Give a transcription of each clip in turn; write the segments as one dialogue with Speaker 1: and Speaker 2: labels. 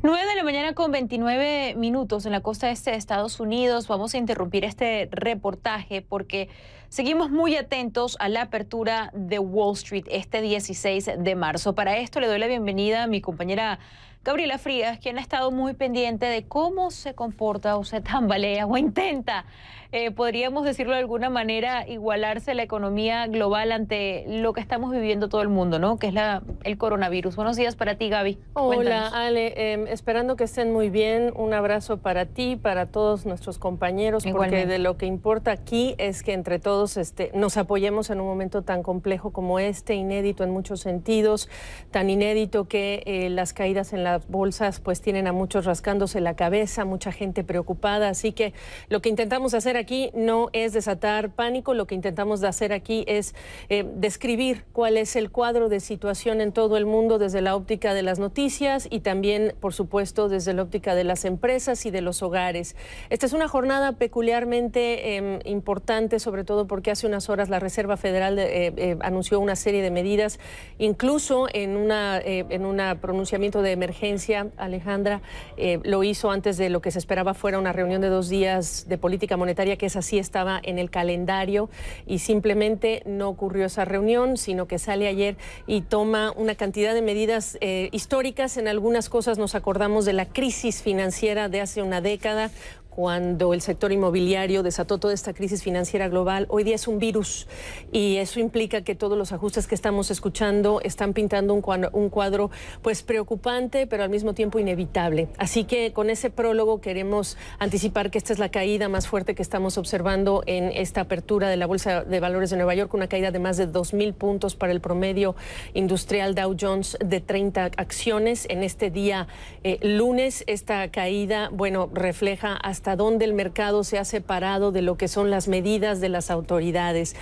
Speaker 1: 9 de la mañana con 29 minutos en la costa este de Estados Unidos. Vamos a interrumpir este reportaje porque seguimos muy atentos a la apertura de Wall Street este 16 de marzo. Para esto le doy la bienvenida a mi compañera Gabriela Frías, quien ha estado muy pendiente de cómo se comporta o se tambalea o intenta, podríamos decirlo de alguna manera, igualarse la economía global ante lo que estamos viviendo todo el mundo, ¿no? Que es el coronavirus. Buenos días para ti, Gaby.
Speaker 2: Hola,
Speaker 1: Cuéntanos.
Speaker 2: Ale. Esperando que estén muy bien. Un abrazo para ti, para todos nuestros compañeros, porque
Speaker 1: Igualmente.
Speaker 2: de lo que importa aquí es que entre todos nos apoyemos en un momento tan complejo como inédito en muchos sentidos, tan inédito que las caídas en las bolsas pues tienen a muchos rascándose la cabeza, mucha gente preocupada. Así que lo que intentamos hacer aquí no es desatar pánico, lo que intentamos hacer aquí es describir cuál es el cuadro de situación en todo el mundo desde la óptica de las noticias y también, por supuesto, desde la óptica de las empresas y de los hogares. Esta es una jornada peculiarmente importante, sobre todo porque hace unas horas la Reserva Federal anunció una serie de medidas, incluso en un pronunciamiento de emergencia. Alejandra lo hizo antes de lo que se esperaba fuera una reunión de 2 días de política monetaria, que esa sí estaba en el calendario, y simplemente no ocurrió esa reunión, sino que sale ayer y toma una cantidad de medidas históricas. En algunas cosas nos acordamos de la crisis financiera de hace una década, cuando el sector inmobiliario desató toda esta crisis financiera global. Hoy día es un virus y eso implica que todos los ajustes que estamos escuchando están pintando un cuadro pues preocupante, pero al mismo tiempo inevitable. Así que con ese prólogo queremos anticipar que esta es la caída más fuerte que estamos observando en esta apertura de la Bolsa de Valores de Nueva York, una caída de más de 2,000 puntos para el promedio industrial Dow Jones de 30 acciones. En este día lunes, esta caída, bueno, refleja hasta dónde el mercado se ha separado de lo que son las medidas de las autoridades.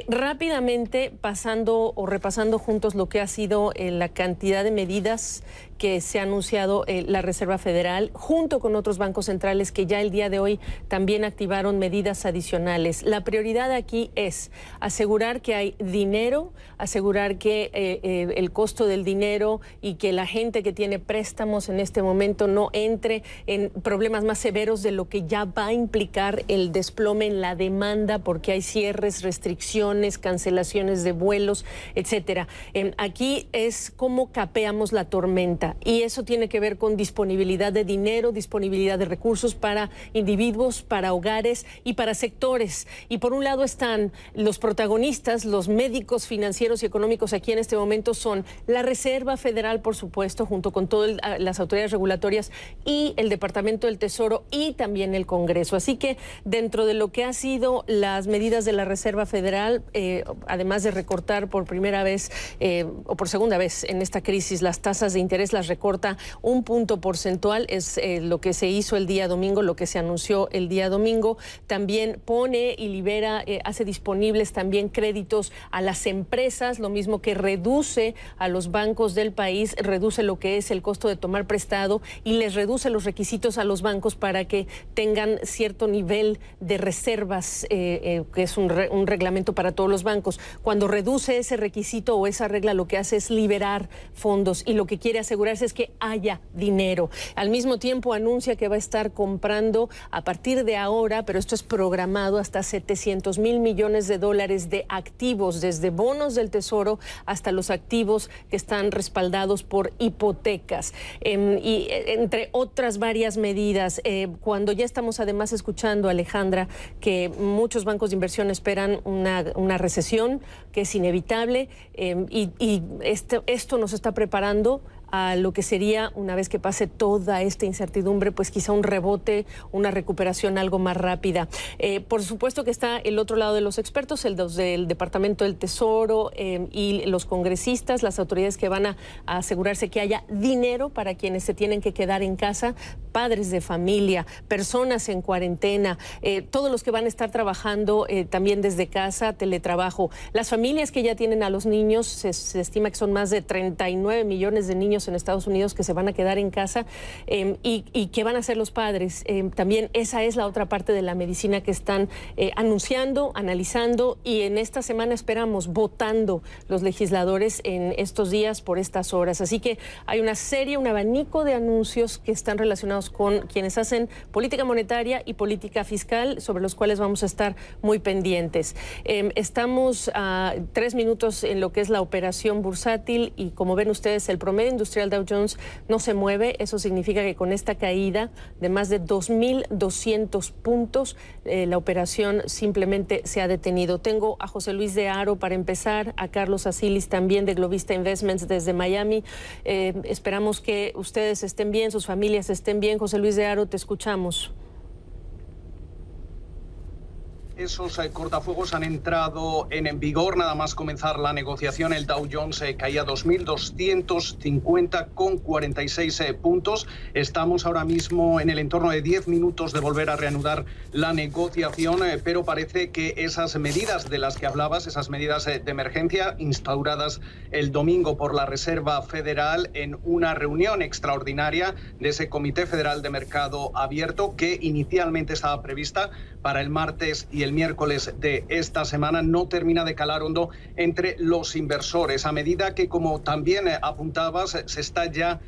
Speaker 2: Rápidamente pasando o repasando juntos lo que ha sido la cantidad de medidas que se ha anunciado la Reserva Federal, junto con otros bancos centrales que ya el día de hoy también activaron medidas adicionales. La prioridad aquí es asegurar que hay dinero, asegurar que el costo del dinero y que la gente que tiene préstamos en este momento no entre en problemas más severos de lo que ya va a implicar el desplome en la demanda, porque hay cierres, restricciones, cancelaciones de vuelos, etcétera. Aquí es cómo capeamos la tormenta, y eso tiene que ver con disponibilidad de dinero, disponibilidad de recursos para individuos, para hogares y para sectores. Y por un lado están los protagonistas, los médicos financieros y económicos aquí en este momento son la Reserva Federal, por supuesto, junto con todas las autoridades regulatorias y el Departamento del Tesoro y también el Congreso. Así que dentro de lo que ha sido las medidas de la Reserva Federal, además de recortar por primera vez o por segunda vez en esta crisis las tasas de interés, las recorta 1 punto porcentual, es lo que se hizo el día domingo, lo que se anunció el día domingo. También pone y libera, hace disponibles también créditos a las empresas, lo mismo que reduce a los bancos del país, reduce lo que es el costo de tomar prestado y les reduce los requisitos a los bancos para que tengan cierto nivel de reservas, que es un reglamento para todos los bancos. Cuando reduce ese requisito o esa regla, lo que hace es liberar fondos, y lo que quiere asegurarse es que haya dinero. Al mismo tiempo anuncia que va a estar comprando a partir de ahora, pero esto es programado, hasta 700,000 millones de dólares de activos, desde bonos del Tesoro hasta los activos que están respaldados por hipotecas, y entre otras varias medidas. Cuando ya estamos además escuchando, Alejandra, que muchos bancos de inversión esperan una recesión que es inevitable, y esto nos está preparando a lo que sería, una vez que pase toda esta incertidumbre, pues quizá un rebote, una recuperación algo más rápida. Por supuesto que está el otro lado de los expertos, los del Departamento del Tesoro y los congresistas, las autoridades que van a asegurarse que haya dinero para quienes se tienen que quedar en casa, padres de familia, personas en cuarentena, todos los que van a estar trabajando también desde casa, teletrabajo. Las familias que ya tienen a los niños, se estima que son más de 39 millones de niños niños en Estados Unidos que se van a quedar en casa y qué van a hacer los padres. También esa es la otra parte de la medicina que están anunciando, analizando, y en esta semana esperamos votando los legisladores en estos días por estas horas. Así que hay un abanico de anuncios que están relacionados con quienes hacen política monetaria y política fiscal, sobre los cuales vamos a estar muy pendientes. Estamos a 3 minutos en lo que es la operación bursátil y, como ven ustedes, el promedio industrial Dow Jones no se mueve. Eso significa que con esta caída de más de 2.200 puntos, la operación simplemente se ha detenido. Tengo a José Luis de Haro para empezar, a Carlos Asilis también de Globista Investments desde Miami. Esperamos que ustedes estén bien, sus familias estén bien. José Luis de Haro, te escuchamos.
Speaker 3: Esos cortafuegos han entrado en vigor nada más comenzar la negociación. El Dow Jones caía 2.250,46 puntos. Estamos ahora mismo en el entorno de 10 minutos de volver a reanudar la negociación, pero parece que esas medidas de las que hablabas, esas medidas de emergencia instauradas el domingo por la Reserva Federal en una reunión extraordinaria de ese Comité Federal de Mercado Abierto, que inicialmente estaba prevista para el martes y el miércoles de esta semana, no termina de calar hondo entre los inversores, a medida que, como también apuntabas, se está ya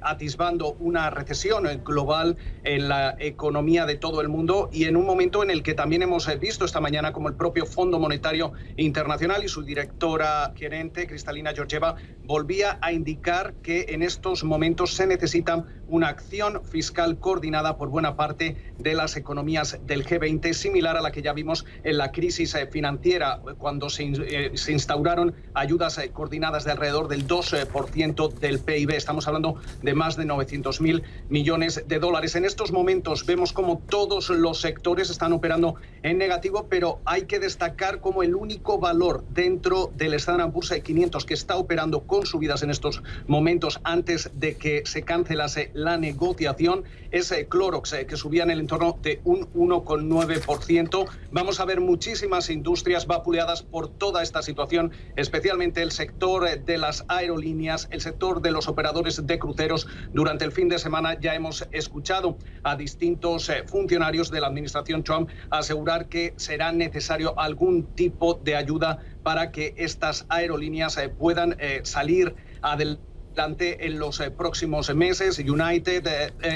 Speaker 3: atisbando una recesión global en la economía de todo el mundo, y en un momento en el que también hemos visto esta mañana como el propio Fondo Monetario Internacional y su directora gerente, Kristalina Georgieva, volvía a indicar que en estos momentos se necesita una acción fiscal coordinada por buena parte de las economías del G20, similar a la que ya vimos en la crisis financiera, cuando se instauraron ayudas coordinadas de alrededor del 2% del PIB. Estamos hablando de más de 900.000 millones de dólares. En estos momentos vemos como todos los sectores están operando en negativo, pero hay que destacar como el único valor dentro del Standard & Poor's 500 que está operando con subidas en estos momentos antes de que se cancelase la negociación es Clorox, que subía en el entorno de un 1,9%. Vamos a ver muchísimas industrias vapuleadas por toda esta situación, especialmente el sector de las aerolíneas, el sector de los operadores de cruceros. Durante el fin de semana ya hemos escuchado a distintos funcionarios de la administración Trump asegurar que será necesario algún tipo de ayuda para que estas aerolíneas puedan salir adelante en los próximos meses. United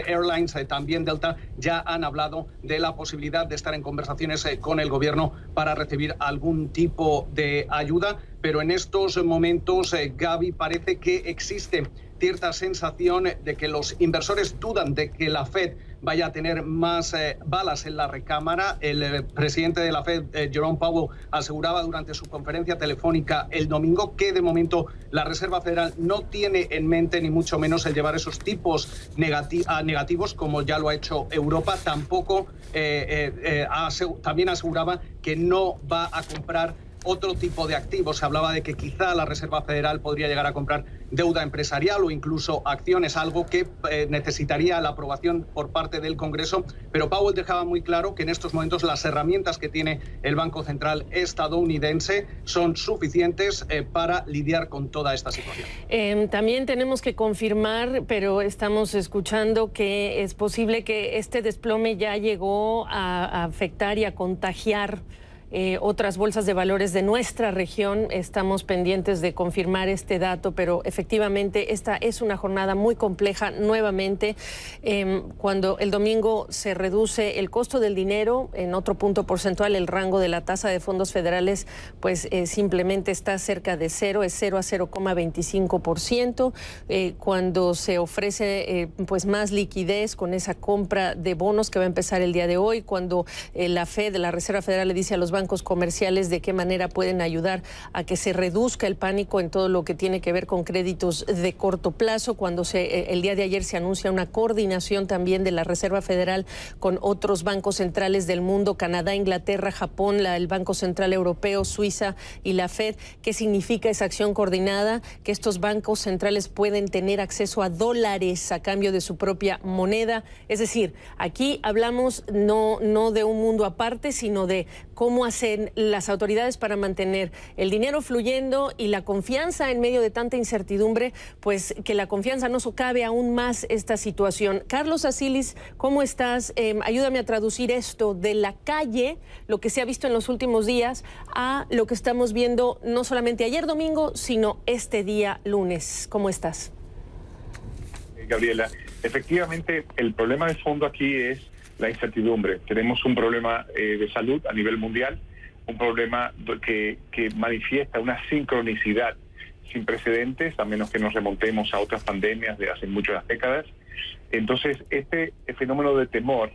Speaker 3: Airlines, también Delta, ya han hablado de la posibilidad de estar en conversaciones con el gobierno para recibir algún tipo de ayuda, pero en estos momentos, Gaby, parece que existe cierta sensación de que los inversores dudan de que la Fed vaya a tener más balas en la recámara. El presidente de la Fed, Jerome Powell, aseguraba durante su conferencia telefónica el domingo que de momento la Reserva Federal no tiene en mente ni mucho menos el llevar esos tipos negativos como ya lo ha hecho Europa. Tampoco también aseguraba que no va a comprar otro tipo de activos. Se hablaba de que quizá la Reserva Federal podría llegar a comprar deuda empresarial o incluso acciones, algo que necesitaría la aprobación por parte del Congreso, pero Powell dejaba muy claro que en estos momentos las herramientas que tiene el Banco Central estadounidense son suficientes para lidiar con toda esta situación.
Speaker 2: También tenemos que confirmar, pero estamos escuchando que es posible que este desplome ya llegó a afectar y a contagiar otras bolsas de valores de nuestra región. Estamos pendientes de confirmar este dato, pero efectivamente esta es una jornada muy compleja nuevamente. Cuando el domingo se reduce el costo del dinero en otro punto porcentual, el rango de la tasa de fondos federales pues simplemente está cerca de cero, es 0 a 0,25%. Cuando se ofrece pues más liquidez con esa compra de bonos que va a empezar el día de hoy, cuando la Fed, la Reserva Federal, le dice a los bancos comerciales de qué manera pueden ayudar a que se reduzca el pánico en todo lo que tiene que ver con créditos de corto plazo, cuando el día de ayer se anuncia una coordinación también de la Reserva Federal con otros bancos centrales del mundo, Canadá, Inglaterra, Japón, el Banco Central Europeo, Suiza y la Fed. ¿Qué significa esa acción coordinada? Que estos bancos centrales pueden tener acceso a dólares a cambio de su propia moneda. Es decir, aquí hablamos no de un mundo aparte, sino de cómo hacen las autoridades para mantener el dinero fluyendo y la confianza en medio de tanta incertidumbre, pues que la confianza no socave aún más esta situación. Carlos Asilis, ¿cómo estás? Ayúdame a traducir esto de la calle, lo que se ha visto en los últimos días, a lo que estamos viendo no solamente ayer domingo, sino este día lunes. ¿Cómo estás?
Speaker 4: Gabriela, efectivamente el problema de fondo aquí es la incertidumbre. Tenemos un problema de salud a nivel mundial, un problema que manifiesta una sincronicidad sin precedentes, a menos que nos remontemos a otras pandemias de hace muchas décadas. Entonces, este fenómeno de temor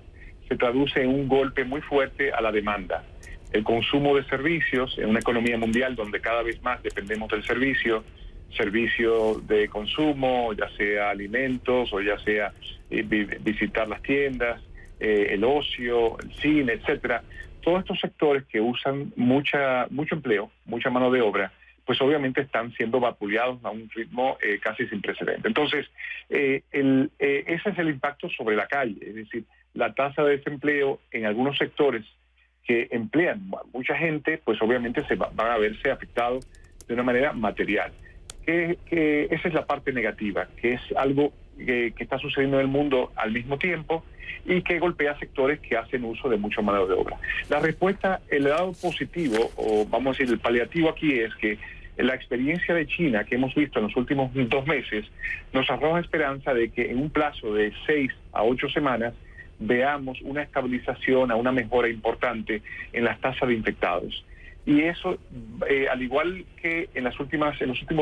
Speaker 4: se traduce en un golpe muy fuerte a la demanda. El consumo de servicios en una economía mundial donde cada vez más dependemos del servicio de consumo, ya sea alimentos o ya sea visitar las tiendas, el ocio, el cine, etcétera. Todos estos sectores que usan mucho empleo, mucha mano de obra, pues obviamente están siendo vapuleados a un ritmo casi sin precedente. Entonces, ese es el impacto sobre la calle, es decir, la tasa de desempleo en algunos sectores que emplean mucha gente, pues obviamente van a verse afectados de una manera material. Que esa es la parte negativa, que es algo que está sucediendo en el mundo al mismo tiempo y que golpea sectores que hacen uso de mucha mano de obra. La respuesta, el lado positivo, o vamos a decir el paliativo aquí, es que la experiencia de China que hemos visto en los últimos 2 meses nos arroja esperanza de que en un plazo de 6 a 8 semanas veamos una estabilización, a una mejora importante en las tasas de infectados. Y eso, al igual que en los últimos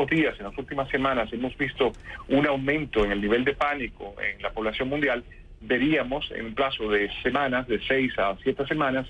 Speaker 4: días, en las últimas semanas, hemos visto un aumento en el nivel de pánico en la población mundial, veríamos en un plazo de semanas, de 6 a 7 semanas,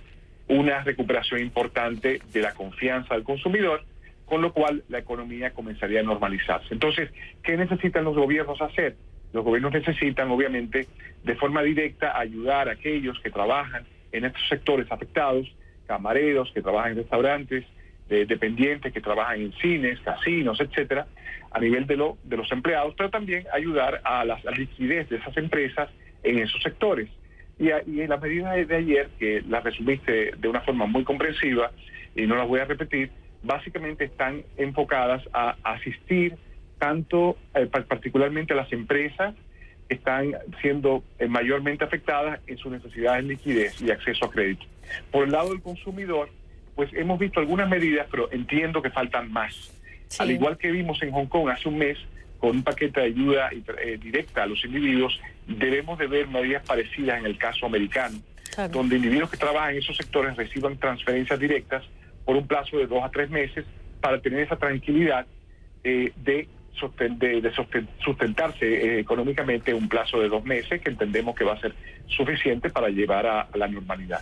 Speaker 4: una recuperación importante de la confianza del consumidor, con lo cual la economía comenzaría a normalizarse. Entonces, ¿qué necesitan los gobiernos hacer? Los gobiernos necesitan, obviamente, de forma directa, ayudar a aquellos que trabajan en estos sectores afectados, camareros que trabajan en restaurantes, dependientes que trabajan en cines, casinos, etcétera, a nivel de los empleados, pero también ayudar a la liquidez de esas empresas en esos sectores. Y en las medidas de ayer, que las resumiste de una forma muy comprensiva, y no las voy a repetir, básicamente están enfocadas a asistir tanto, particularmente a las empresas que están siendo mayormente afectadas en sus necesidades de liquidez y acceso a crédito. Por el lado del consumidor, pues hemos visto algunas medidas, pero entiendo que faltan más. Sí. Al igual que vimos en Hong Kong hace un mes, con un paquete de ayuda directa a los individuos, debemos de ver medidas parecidas en el caso americano, claro, donde individuos que trabajan en esos sectores reciban transferencias directas por un plazo de 2 a 3 meses para tener esa tranquilidad de sustentarse económicamente un plazo de 2 meses, que entendemos que va a ser suficiente para llevar a la normalidad.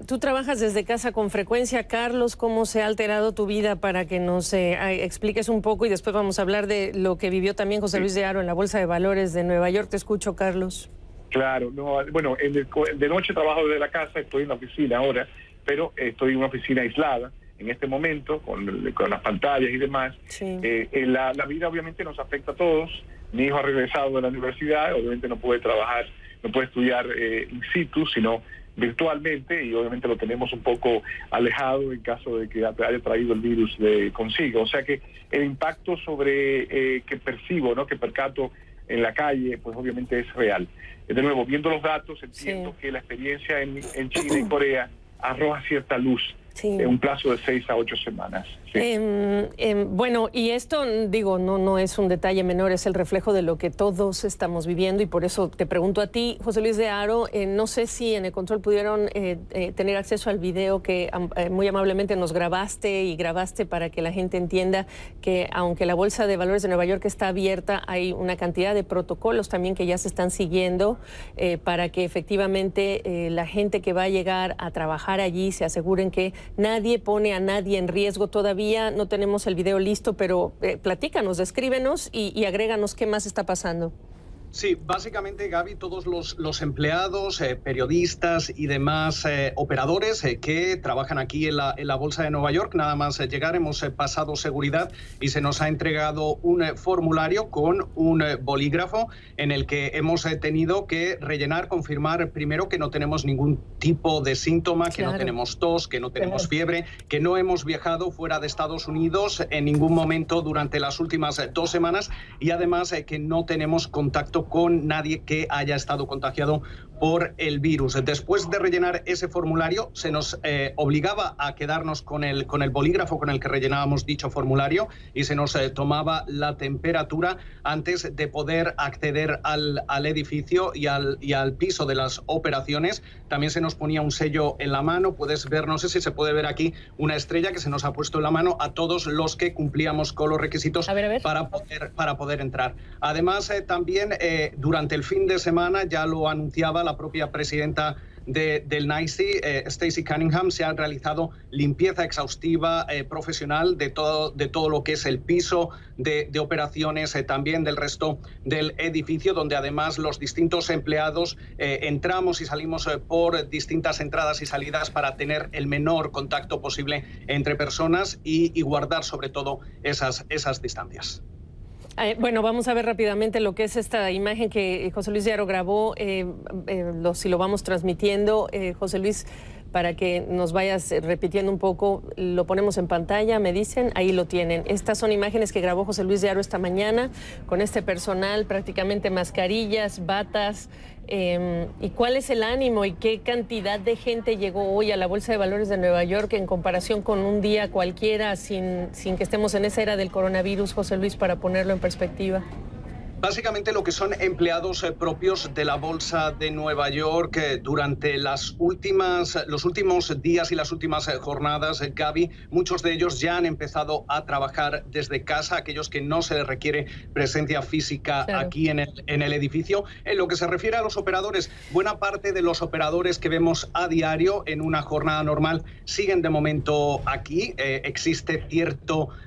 Speaker 2: Tú trabajas desde casa con frecuencia, Carlos. ¿Cómo se ha alterado tu vida para que nos expliques un poco? Y después vamos a hablar de lo que vivió también José Luis de Haro en la Bolsa de Valores de Nueva York. Te escucho, Carlos.
Speaker 4: Claro, bueno, de noche trabajo desde la casa, estoy en la oficina ahora, pero estoy en una oficina aislada en este momento, con las pantallas y demás. Sí. La vida obviamente nos afecta a todos. Mi hijo ha regresado de la universidad, obviamente no puede trabajar, no puede estudiar in situ, sino virtualmente, y obviamente lo tenemos un poco alejado en caso de que haya traído el virus consigo. O sea que el impacto que percibo, ¿no?, que percato en la calle, pues obviamente es real. De nuevo, viendo los datos, entiendo que la experiencia en China y Corea arroja cierta luz. Sí. En un plazo de 6 a 8 semanas. Sí.
Speaker 2: Bueno, y esto, digo, no es un detalle menor, es el reflejo de lo que todos estamos viviendo, y por eso te pregunto a ti, José Luis de Haro, no sé si en el control pudieron tener acceso al video que muy amablemente nos grabaste para que la gente entienda que aunque la Bolsa de Valores de Nueva York está abierta, hay una cantidad de protocolos también que ya se están siguiendo para que efectivamente la gente que va a llegar a trabajar allí se aseguren que nadie pone a nadie en riesgo. Todavía no tenemos el video listo, pero platícanos, descríbenos y agréganos qué más está pasando.
Speaker 3: Sí, básicamente, Gaby, todos los empleados, periodistas y demás operadores que trabajan aquí en la Bolsa de Nueva York, nada más llegar, hemos pasado seguridad y se nos ha entregado un formulario con un bolígrafo en el que hemos tenido que rellenar, confirmar primero que no tenemos ningún tipo de síntoma, que no tenemos tos, que no tenemos fiebre, que no hemos viajado fuera de Estados Unidos en ningún momento durante las últimas 2 semanas y además que no tenemos contacto con nadie que haya estado contagiado por el virus. Después de rellenar ese formulario, se nos obligaba a quedarnos con el bolígrafo con el que rellenábamos dicho formulario y se nos tomaba la temperatura antes de poder acceder al edificio y al piso de las operaciones. También se nos ponía un sello en la mano. Puedes ver, no sé si se puede ver aquí, una estrella que se nos ha puesto en la mano a todos los que cumplíamos con los requisitos para poder entrar. Además, también durante el fin de semana, ya lo anunciaba la propia presidenta del NYSE, Stacey Cunningham, se ha realizado limpieza exhaustiva profesional de todo lo que es el piso de operaciones, también del resto del edificio, donde además los distintos empleados entramos y salimos por distintas entradas y salidas para tener el menor contacto posible entre personas y guardar sobre todo esas distancias.
Speaker 2: Bueno, vamos a ver rápidamente lo que es esta imagen que José Luis Diaro grabó, si lo vamos transmitiendo. José Luis, para que nos vayas repitiendo un poco, lo ponemos en pantalla, me dicen, ahí lo tienen. Estas son imágenes que grabó José Luis Diaro esta mañana con este personal, prácticamente mascarillas, batas. ¿Y cuál es el ánimo y qué cantidad de gente llegó hoy a la Bolsa de Valores de Nueva York en comparación con un día cualquiera sin que estemos en esa era del coronavirus, José Luis, para ponerlo en perspectiva?
Speaker 3: Básicamente lo que son empleados propios de la Bolsa de Nueva York durante los últimos días y las últimas jornadas, Gaby, muchos de ellos ya han empezado a trabajar desde casa, aquellos que no se les requiere presencia física aquí en el edificio. En lo que se refiere a los operadores, buena parte de los operadores que vemos a diario en una jornada normal siguen de momento aquí. Existe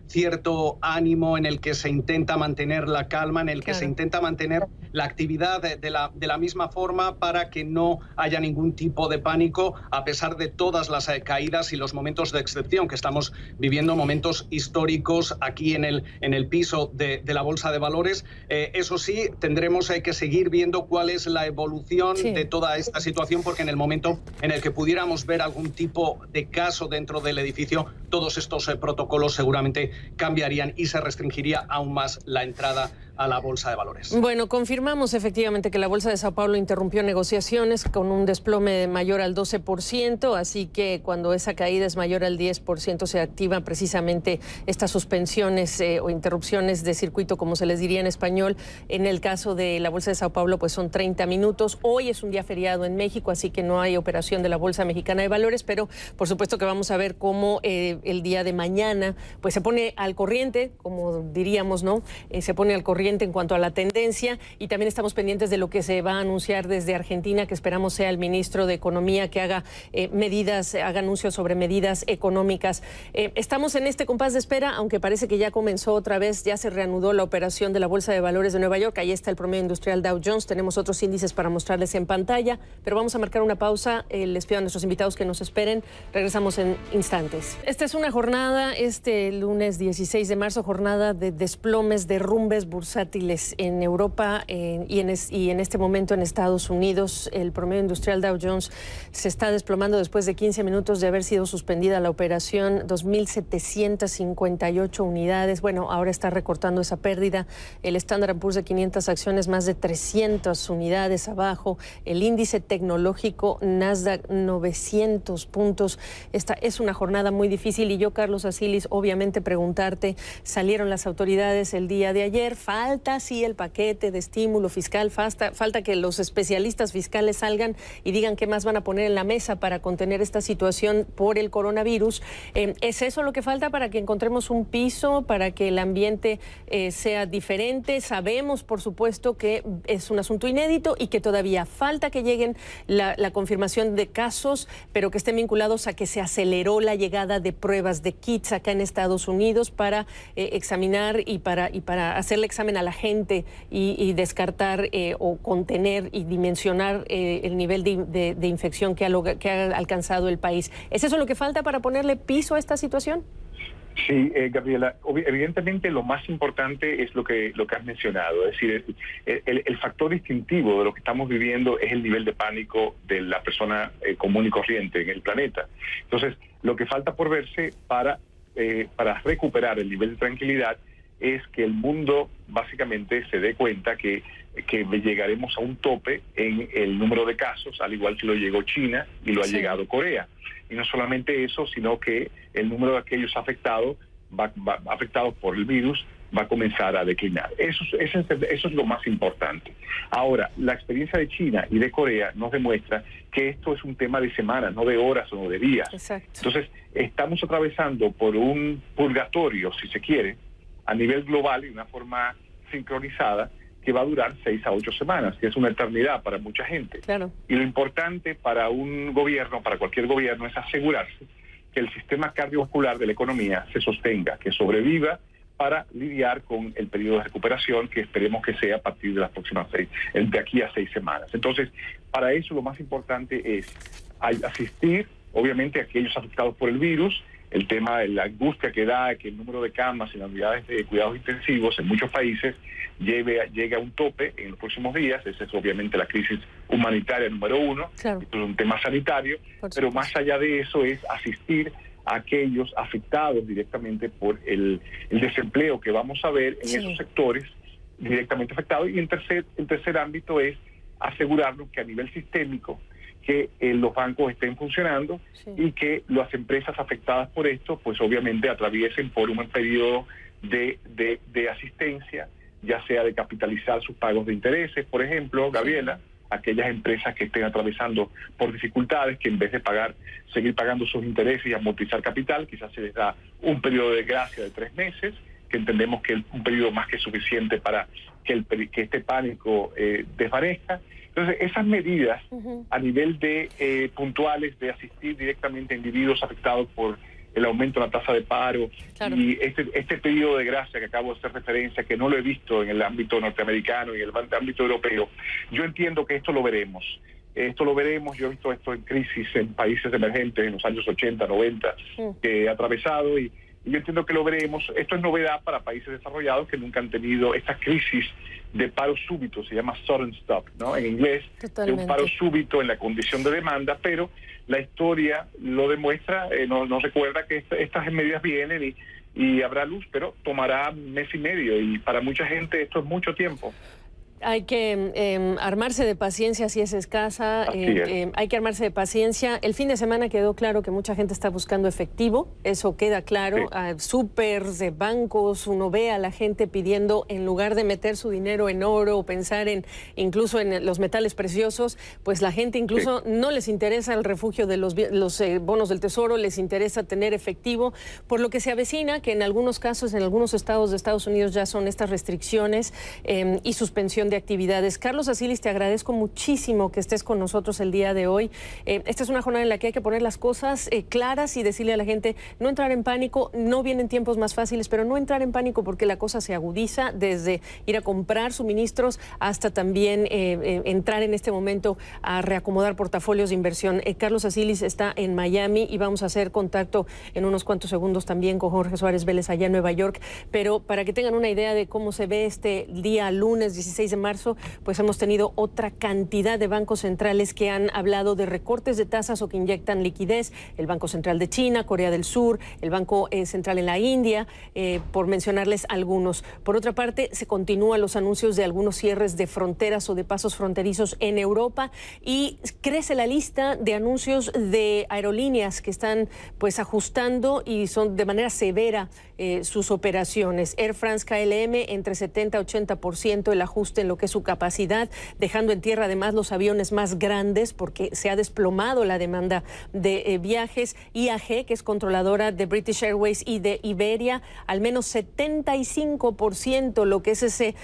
Speaker 3: cierto ánimo en el que se intenta mantener la calma, en el que se intenta mantener la actividad de la misma forma para que no haya ningún tipo de pánico, a pesar de todas las caídas y los momentos de excepción que estamos viviendo, momentos históricos aquí en el piso de la Bolsa de Valores. Eso sí, tendremos que seguir viendo cuál es la evolución de toda esta situación, porque en el momento en el que pudiéramos ver algún tipo de caso dentro del edificio, todos estos protocolos seguramente cambiarían y se restringiría aún más la entrada a la Bolsa de Valores.
Speaker 2: Bueno, confirmamos efectivamente que la Bolsa de Sao Paulo interrumpió negociaciones con un desplome mayor al 12%, así que cuando esa caída es mayor al 10% se activan precisamente estas suspensiones o interrupciones de circuito, como se les diría en español. En el caso de la Bolsa de Sao Paulo, pues son 30 minutos. Hoy es un día feriado en México, así que no hay operación de la Bolsa Mexicana de Valores, pero por supuesto que vamos a ver cómo el día de mañana pues se pone al corriente, como diríamos, ¿no? Se pone al corriente en cuanto a la tendencia, y también estamos pendientes de lo que se va a anunciar desde Argentina, que esperamos sea el ministro de Economía que haga anuncios sobre medidas económicas. Estamos en este compás de espera, aunque parece que ya comenzó otra vez, ya se reanudó la operación de la Bolsa de Valores de Nueva York. Ahí está el promedio industrial Dow Jones. Tenemos otros índices para mostrarles en pantalla, pero vamos a marcar una pausa. Les pido a nuestros invitados que nos esperen. Regresamos en instantes. Esta es una jornada, este lunes 16 de marzo, jornada de desplomes, derrumbes bursátiles en Europa y en este momento en Estados Unidos. El promedio industrial Dow Jones se está desplomando después de 15 minutos de haber sido suspendida la operación, 2.758 unidades. Bueno, ahora está recortando esa pérdida. El Standard & Poor's de 500 acciones, más de 300 unidades abajo. El índice tecnológico Nasdaq, 900 puntos. Esta es una jornada muy difícil y yo, Carlos Asilis, obviamente preguntarte, salieron las autoridades el día de ayer, falta sí el paquete de estímulo fiscal, falta que los especialistas fiscales salgan y digan qué más van a poner en la mesa para contener esta situación por el coronavirus. ¿Es eso lo que falta para que encontremos un piso, para que el ambiente sea diferente? Sabemos, por supuesto, que es un asunto inédito y que todavía falta que lleguen la confirmación de casos, pero que estén vinculados a que se aceleró la llegada de pruebas de kits acá en Estados Unidos para examinar y para hacerle examen observen a la gente y descartar o contener y dimensionar el nivel de infección que ha alcanzado el país. ¿Es eso lo que falta para ponerle piso a esta situación?
Speaker 4: Sí, Gabriela, evidentemente lo más importante es lo que has mencionado, es decir, el factor distintivo de lo que estamos viviendo es el nivel de pánico de la persona común y corriente en el planeta. Entonces, lo que falta por verse para recuperar el nivel de tranquilidad es que el mundo básicamente se dé cuenta que llegaremos a un tope en el número de casos, al igual que lo llegó China y lo ha llegado Corea. Y no solamente eso, sino que el número de aquellos afectados por el virus va a comenzar a declinar. Eso es lo más importante. Ahora, la experiencia de China y de Corea nos demuestra que esto es un tema de semanas, no de horas o no de días.
Speaker 2: Exacto.
Speaker 4: Entonces, estamos atravesando por un purgatorio, si se quiere, a nivel global y de una forma sincronizada, que va a durar 6 a 8 semanas, que es una eternidad para mucha gente.
Speaker 2: Claro.
Speaker 4: Y lo importante para un gobierno, para cualquier gobierno, es asegurarse que el sistema cardiovascular de la economía se sostenga, que sobreviva para lidiar con el periodo de recuperación que esperemos que sea a partir de las próximas de aquí a 6 semanas. Entonces, para eso lo más importante es asistir, obviamente, a aquellos afectados por el virus. El tema de la angustia que da que el número de camas en las unidades de cuidados intensivos en muchos países llegue a un tope en los próximos días. Esa es obviamente la crisis humanitaria número 1. Claro. Esto es un tema sanitario, pero más allá de eso es asistir a aquellos afectados directamente por el desempleo que vamos a ver en esos sectores directamente afectados. Y el tercer ámbito es asegurarnos que a nivel sistémico que los bancos estén funcionando y que las empresas afectadas por esto, pues obviamente atraviesen por un periodo de asistencia, ya sea de capitalizar sus pagos de intereses, por ejemplo, Gabriela, aquellas empresas que estén atravesando por dificultades, que en vez de seguir pagando sus intereses y amortizar capital, quizás se les da un periodo de gracia de 3 meses, que entendemos que es un periodo más que suficiente para que este pánico desvanezca. Entonces, esas medidas a nivel de puntuales de asistir directamente a individuos afectados por el aumento de la tasa de paro y este periodo de gracia que acabo de hacer referencia, que no lo he visto en el ámbito norteamericano y en el ámbito europeo, yo entiendo que esto lo veremos. Yo he visto esto en crisis en países emergentes en los años 80, 90, que he atravesado y yo entiendo que lo veremos. Esto es novedad para países desarrollados que nunca han tenido esta crisis de paro súbito, se llama sudden stop, ¿no? En inglés, de un paro súbito en la condición de demanda, pero la historia lo demuestra, nos recuerda que estas medidas vienen y habrá luz, pero tomará 1 mes y medio y para mucha gente esto es mucho tiempo.
Speaker 2: Hay que armarse de paciencia si es escasa, hay que armarse de paciencia. El fin de semana quedó claro que mucha gente está buscando efectivo, eso queda claro. Súpers, de bancos, uno ve a la gente pidiendo, en lugar de meter su dinero en oro o pensar incluso en los metales preciosos, pues la gente incluso no les interesa el refugio de los bonos del tesoro, les interesa tener efectivo, por lo que se avecina que en algunos casos, en algunos estados de Estados Unidos ya son estas restricciones y suspensión de actividades. Carlos Azilis, te agradezco muchísimo que estés con nosotros el día de hoy. Esta es una jornada en la que hay que poner las cosas claras y decirle a la gente no entrar en pánico. No vienen tiempos más fáciles, pero no entrar en pánico porque la cosa se agudiza, desde ir a comprar suministros hasta también entrar en este momento a reacomodar portafolios de inversión. Carlos Azilis está en Miami y vamos a hacer contacto en unos cuantos segundos también con Jorge Suárez Vélez allá en Nueva York, pero para que tengan una idea de cómo se ve este día lunes 16 de marzo, pues hemos tenido otra cantidad de bancos centrales que han hablado de recortes de tasas o que inyectan liquidez. El Banco Central de China, Corea del Sur, el Banco Central en la India, por mencionarles algunos. Por otra parte, se continúan los anuncios de algunos cierres de fronteras o de pasos fronterizos en Europa y crece la lista de anuncios de aerolíneas que están pues ajustando y son de manera severa sus operaciones. Air France, KLM, entre 70 y 80% el ajuste en lo que es su capacidad, dejando en tierra además los aviones más grandes porque se ha desplomado la demanda de viajes. IAG, que es controladora de British Airways y de Iberia, al menos 75%, lo que es ese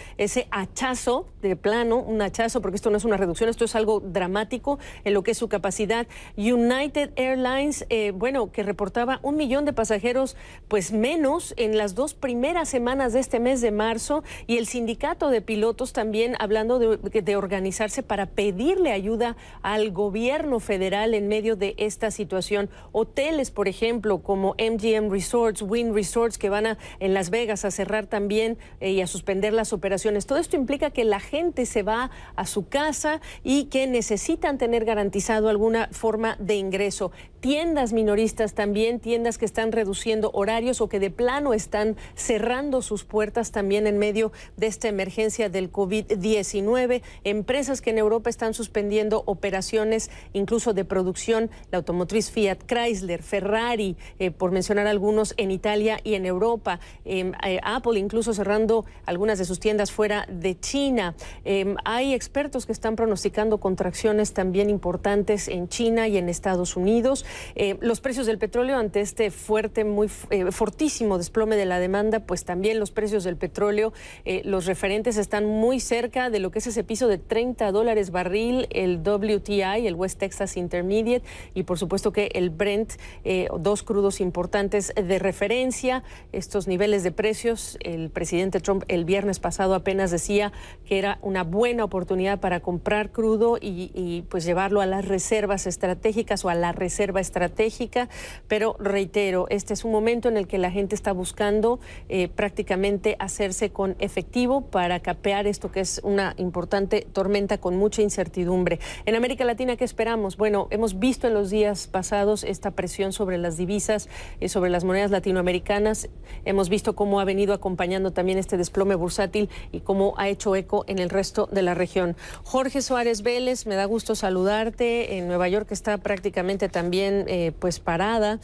Speaker 2: hachazo de plano, un hachazo, porque esto no es una reducción, esto es algo dramático en lo que es su capacidad. United Airlines, que reportaba 1 millón de pasajeros pues menos estamos en las 2 primeras semanas de este mes de marzo y el sindicato de pilotos también hablando de organizarse para pedirle ayuda al gobierno federal en medio de esta situación. Hoteles, por ejemplo, como MGM Resorts, Wynn Resorts, que van en Las Vegas a cerrar también y a suspender las operaciones. Todo esto implica que la gente se va a su casa y que necesitan tener garantizado alguna forma de ingreso. Tiendas minoristas también, tiendas que están reduciendo horarios o que de plano están cerrando sus puertas también en medio de esta emergencia del COVID-19. Empresas que en Europa están suspendiendo operaciones incluso de producción, la automotriz Fiat Chrysler, Ferrari, por mencionar algunos, en Italia y en Europa. Apple incluso cerrando algunas de sus tiendas fuera de China. Hay expertos que están pronosticando contracciones también importantes en China y en Estados Unidos. Los precios del petróleo ante este fortísimo desplome de la demanda, pues también los precios del petróleo, los referentes están muy cerca de lo que es ese piso de $30 barril, el WTI, el West Texas Intermediate, y por supuesto que el Brent, dos crudos importantes de referencia. Estos niveles de precios, el presidente Trump el viernes pasado apenas decía que era una buena oportunidad para comprar crudo y pues llevarlo a las reservas estratégicas o a la reserva estratégica, pero reitero, este es un momento en el que la gente está buscando prácticamente hacerse con efectivo para capear esto que es una importante tormenta con mucha incertidumbre. En América Latina, ¿qué esperamos? Bueno, hemos visto en los días pasados esta presión sobre las divisas, sobre las monedas latinoamericanas. Hemos visto cómo ha venido acompañando también este desplome bursátil y cómo ha hecho eco en el resto de la región. Jorge Suárez Vélez, me da gusto saludarte. En Nueva York está prácticamente también pues parada.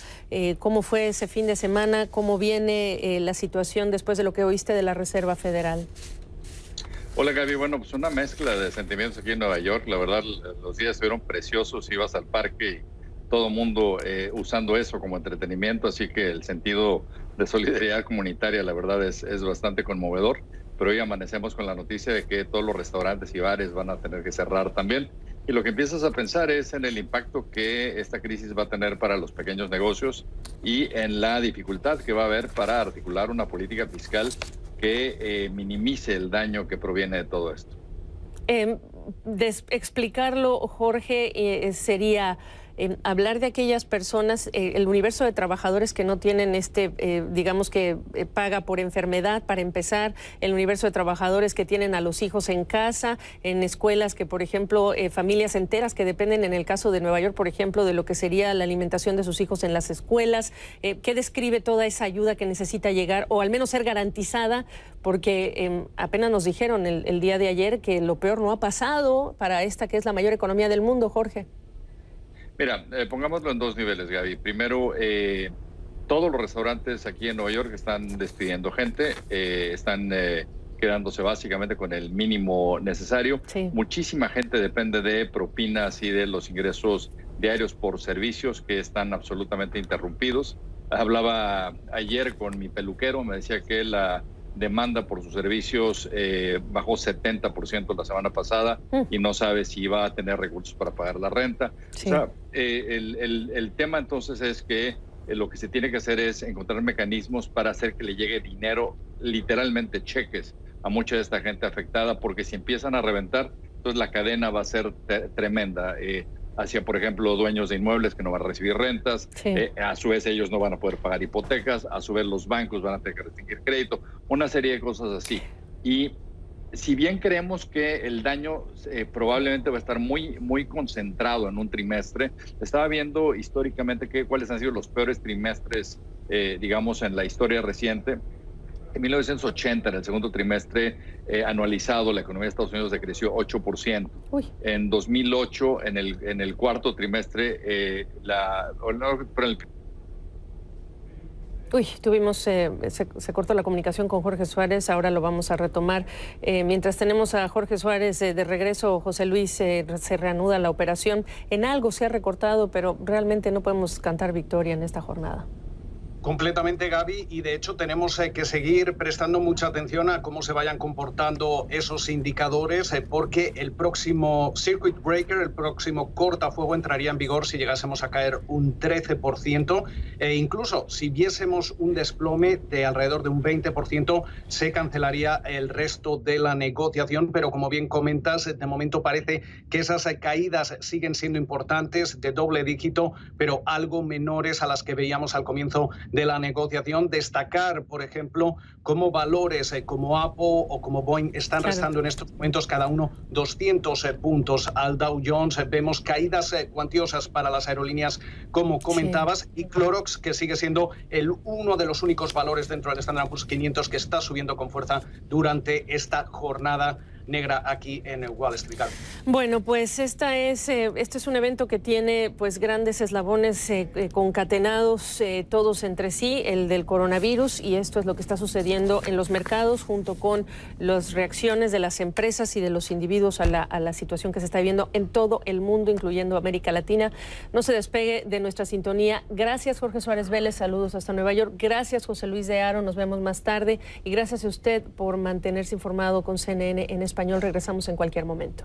Speaker 2: ¿Cómo fue ese fin de semana? ¿Cómo viene la situación después de lo que oíste de la Reserva Federal?
Speaker 5: Hola Gaby, bueno, pues una mezcla de sentimientos aquí en Nueva York. La verdad, los días estuvieron preciosos, ibas al parque y todo el mundo usando eso como entretenimiento, así que el sentido de solidaridad comunitaria, la verdad, es bastante conmovedor. Pero hoy amanecemos con la noticia de que todos los restaurantes y bares van a tener que cerrar también. Y lo que empiezas a pensar es en el impacto que esta crisis va a tener para los pequeños negocios y en la dificultad que va a haber para articular una política fiscal que minimice el daño que proviene de todo esto.
Speaker 2: Explicarlo, Jorge, sería hablar de aquellas personas, el universo de trabajadores que no tienen digamos que paga por enfermedad, para empezar, el universo de trabajadores que tienen a los hijos en casa, en escuelas que, por ejemplo, familias enteras que dependen, en el caso de Nueva York, por ejemplo, de lo que sería la alimentación de sus hijos en las escuelas. ¿Qué describe toda esa ayuda que necesita llegar o al menos ser garantizada? Porque apenas nos dijeron el día de ayer que lo peor no ha pasado para esta que es la mayor economía del mundo, Jorge.
Speaker 5: Mira, pongámoslo en dos niveles, Gaby. Primero, todos los restaurantes aquí en Nueva York están despidiendo gente, están quedándose básicamente con el mínimo necesario. Sí. Muchísima gente depende de propinas y de los ingresos diarios por servicios que están absolutamente interrumpidos. Hablaba ayer con mi peluquero, me decía que la demanda por sus servicios bajó 70% la semana pasada y no sabe si va a tener recursos para pagar la renta. Sí. O sea, el tema entonces es que lo que se tiene que hacer es encontrar mecanismos para hacer que le llegue dinero, literalmente cheques, a mucha de esta gente afectada, porque si empiezan a reventar, entonces la cadena va a ser tremenda. Hacia, por ejemplo, dueños de inmuebles que no van a recibir rentas, sí. A su vez ellos no van a poder pagar hipotecas, a su vez los bancos van a tener que restringir crédito, una serie de cosas así. Y si bien creemos que el daño probablemente va a estar muy concentrado en un trimestre, estaba viendo históricamente cuáles han sido los peores trimestres, digamos, en la historia reciente. En 1980, en el segundo trimestre anualizado, la economía de Estados Unidos decreció 8%. Uy. En 2008, en el cuarto trimestre,
Speaker 2: tuvimos, se cortó la comunicación con Jorge Suárez, ahora lo vamos a retomar. Mientras tenemos a Jorge Suárez de regreso, José Luis, se reanuda la operación. En algo se ha recortado, pero realmente no podemos cantar victoria en esta jornada.
Speaker 3: Completamente, Gaby, y de hecho tenemos que seguir prestando mucha atención a cómo se vayan comportando esos indicadores, porque el próximo circuit breaker, el próximo cortafuego, entraría en vigor si llegásemos a caer un 13%, e incluso si viésemos un desplome de alrededor de un 20%, se cancelaría el resto de la negociación, pero como bien comentas, de momento parece que esas caídas siguen siendo importantes, de doble dígito, pero algo menores a las que veíamos al comienzo de la negociación. Destacar, por ejemplo, cómo valores como Apple o como Boeing están restando en estos momentos cada uno 200 puntos al Dow Jones. Vemos caídas cuantiosas para las aerolíneas, como comentabas, y Clorox, que sigue siendo uno de los únicos valores dentro del Standard & Poor's 500 que está subiendo con fuerza durante esta jornada negra aquí en Wall Street.
Speaker 2: Bueno, pues este es un evento que tiene pues grandes eslabones concatenados todos entre sí, el del coronavirus, y esto es lo que está sucediendo en los mercados junto con las reacciones de las empresas y de los individuos a la situación que se está viviendo en todo el mundo, incluyendo América Latina. No se despegue de nuestra sintonía. Gracias, Jorge Suárez Vélez, saludos hasta Nueva York. Gracias, José Luis de Haro, nos vemos más tarde, y gracias a usted por mantenerse informado con CNN en español. Regresamos en cualquier momento.